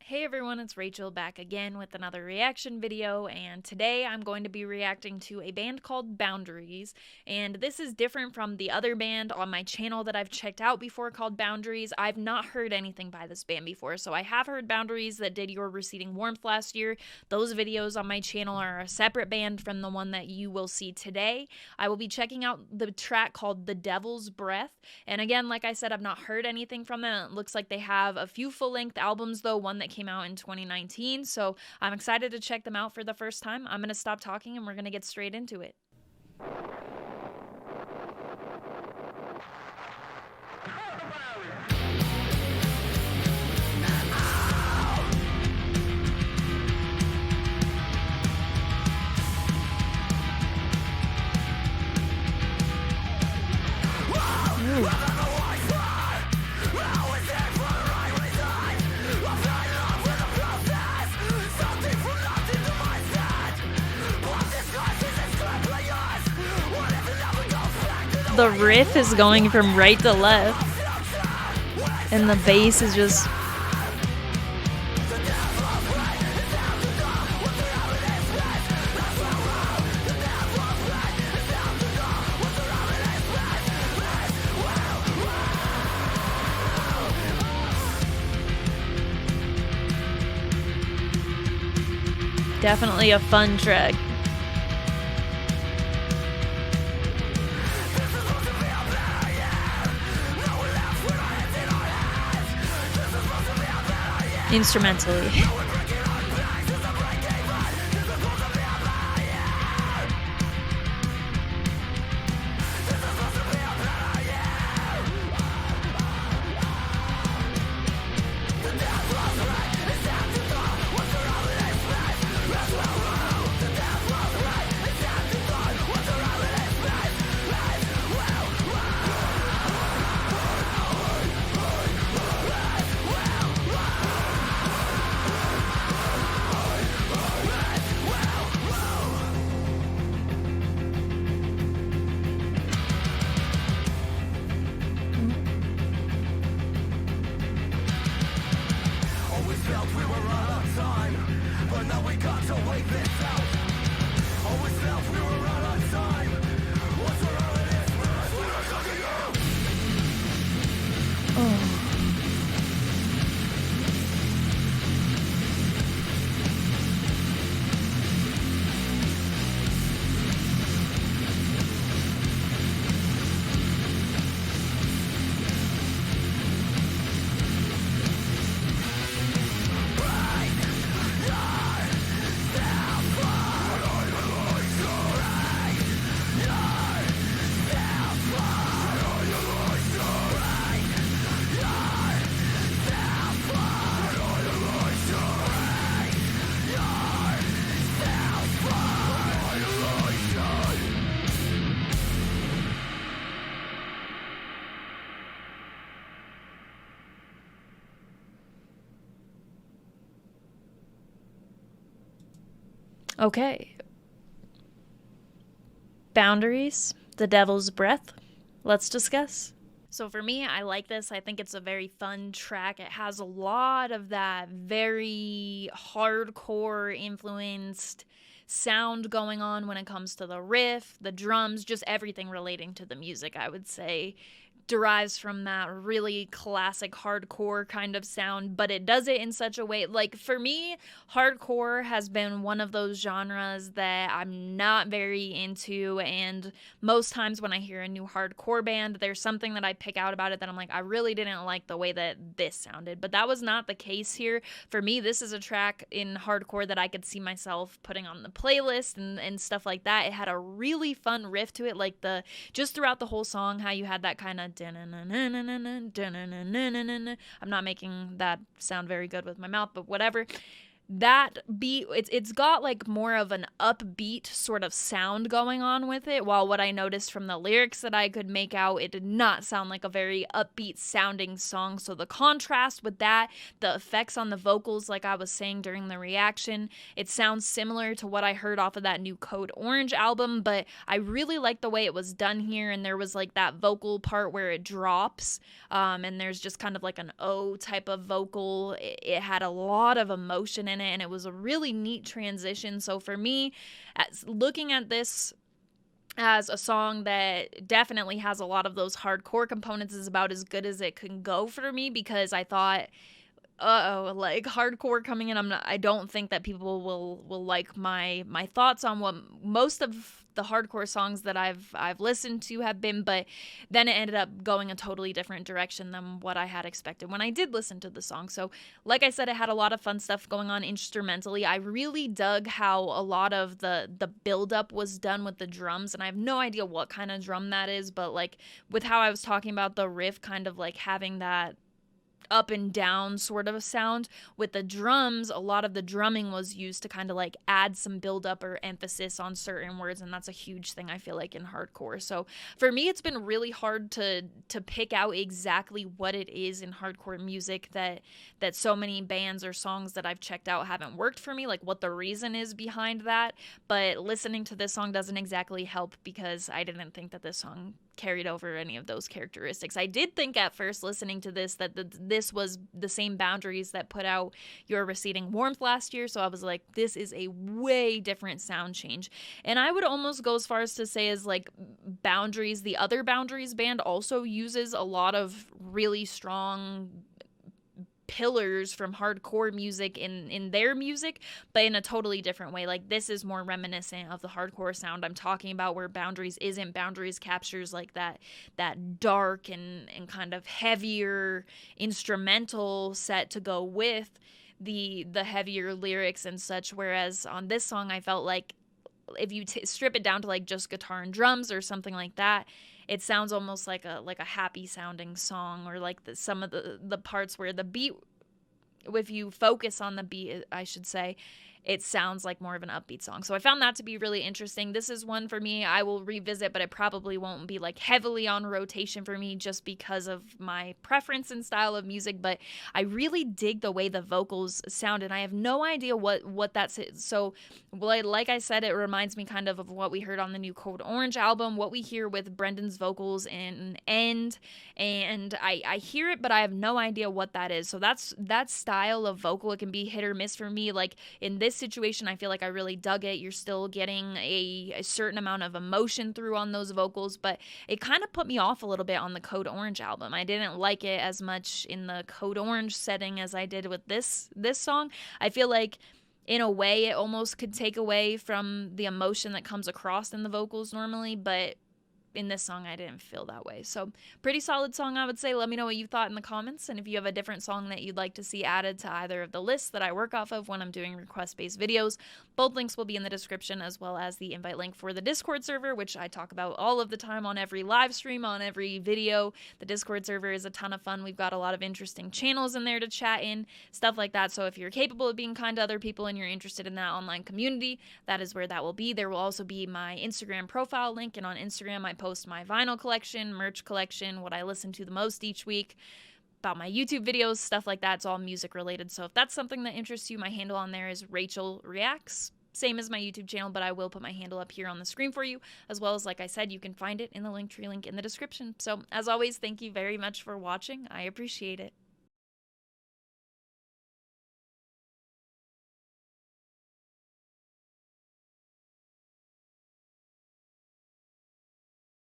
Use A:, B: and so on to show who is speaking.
A: Hey everyone, it's Rachel back again with another reaction video, and today I'm going to be reacting to a band called Boundaries, and this is different from the other band on my channel that I've checked out before called Boundaries. I've not heard anything by this band before, so I have heard Boundaries that did Your Receding Warmth last year. Those videos on my channel are a separate band from the one that you will see today. I will be checking out the track called The Devil's Breath, and again, like I said, I've not heard anything from them. It looks like they have a few full-length albums though, one that came out in 2019, so I'm excited to check them out for the first time. I'm going to stop talking and we're going to get straight into it. Ooh. The riff is going from right to left, and the bass is just... Definitely a fun track. Instrumentally. Okay. Boundaries, The Devil's Breath. Let's discuss. So for me, I like this. I think it's a very fun track. It has a lot of that very hardcore influenced sound going on when it comes to the riff, the drums, just everything relating to the music, I would say, derives from that really classic hardcore kind of sound, but it does it in such a way, like, for me, hardcore has been one of those genres that I'm not very into, and most times when I hear a new hardcore band, there's something that I pick out about it that I'm like, I really didn't like the way that this sounded, but that was not the case here. For me, this is a track in hardcore that I could see myself putting on the playlist and stuff like that. It had a really fun riff to it, like just throughout the whole song, how you had that kind of I'm not making that sound very good with my mouth, but whatever. that beat, it's got like more of an upbeat sort of sound going on with it, while what I noticed from the lyrics that I could make out, it did not sound like a very upbeat sounding song. So the contrast with that, the effects on the vocals, like I was saying during the reaction, it sounds similar to what I heard off of that new Code Orange album, but I really like the way it was done here. And there was like that vocal part where it drops, and there's just kind of like an O type of vocal. It had a lot of emotion in it, and it was a really neat transition. So for me, as looking at this as a song that definitely has a lot of those hardcore components, is about as good as it can go for me, because I thought, like hardcore coming in, I don't think that people will like my thoughts on what most of the hardcore songs that I've listened to have been, but then it ended up going a totally different direction than what I had expected when I did listen to the song. So like I said, it had a lot of fun stuff going on instrumentally. I really dug how a lot of the buildup was done with the drums, and I have no idea what kind of drum that is, but like with how I was talking about the riff kind of like having that up and down sort of a sound, with the drums, a lot of the drumming was used to kind of like add some build up or emphasis on certain words, and that's a huge thing I feel like in hardcore. So for me, it's been really hard to pick out exactly what it is in hardcore music that so many bands or songs that I've checked out haven't worked for me, like what the reason is behind that. But listening to this song doesn't exactly help, because I didn't think that this song carried over any of those characteristics. I did think at first listening to this that this was the same Boundaries that put out Your Receding Warmth last year, so I was like, this is a way different sound change. And I would almost go as far as to say as like Boundaries, the other Boundaries band, also uses a lot of really strong pillars from hardcore music in their music, but in a totally different way. Like this is more reminiscent of the hardcore sound I'm talking about, where Boundaries isn't. Boundaries captures like that dark and kind of heavier instrumental set to go with the heavier lyrics and such, whereas on this song I felt like if you strip it down to like just guitar and drums or something like that, it sounds almost like a happy sounding song, or like some of the parts where the beat, if you focus on the beat, I should say, it sounds like more of an upbeat song. So I found that to be really interesting. This is one for me I will revisit, but it probably won't be like heavily on rotation for me just because of my preference and style of music, but I really dig the way the vocals sound, and I have no idea what that's. So like I said, it reminds me kind of what we heard on the new Code Orange album, what we hear with Brendan's vocals in End, and I hear it, but I have no idea what that is. So that style of vocal, it can be hit or miss for me. Like in this situation, I feel like I really dug it. You're still getting a certain amount of emotion through on those vocals, but it kind of put me off a little bit on the Code Orange album. I didn't like it as much in the Code Orange setting as I did with this song. I feel like in a way it almost could take away from the emotion that comes across in the vocals normally, but in this song I didn't feel that way. So pretty solid song, I would say. Let me know what you thought in the comments, and if you have a different song that you'd like to see added to either of the lists that I work off of when I'm doing request-based videos. Both links will be in the description, as well as the invite link for the Discord server, which I talk about all of the time on every live stream, on every video. The Discord server is a ton of fun. We've got a lot of interesting channels in there to chat in, stuff like that. So if you're capable of being kind to other people and you're interested in that online community, that is where that will be. There will also be my Instagram profile link, and on Instagram I post my vinyl collection, merch collection, what I listen to the most each week, about my YouTube videos, stuff like that. It's all music related. So if that's something that interests you, my handle on there is Rachel Reacts. Same as my YouTube channel, but I will put my handle up here on the screen for you, as well as, like I said, you can find it in the Linktree link in the description. So as always, thank you very much for watching. I appreciate it.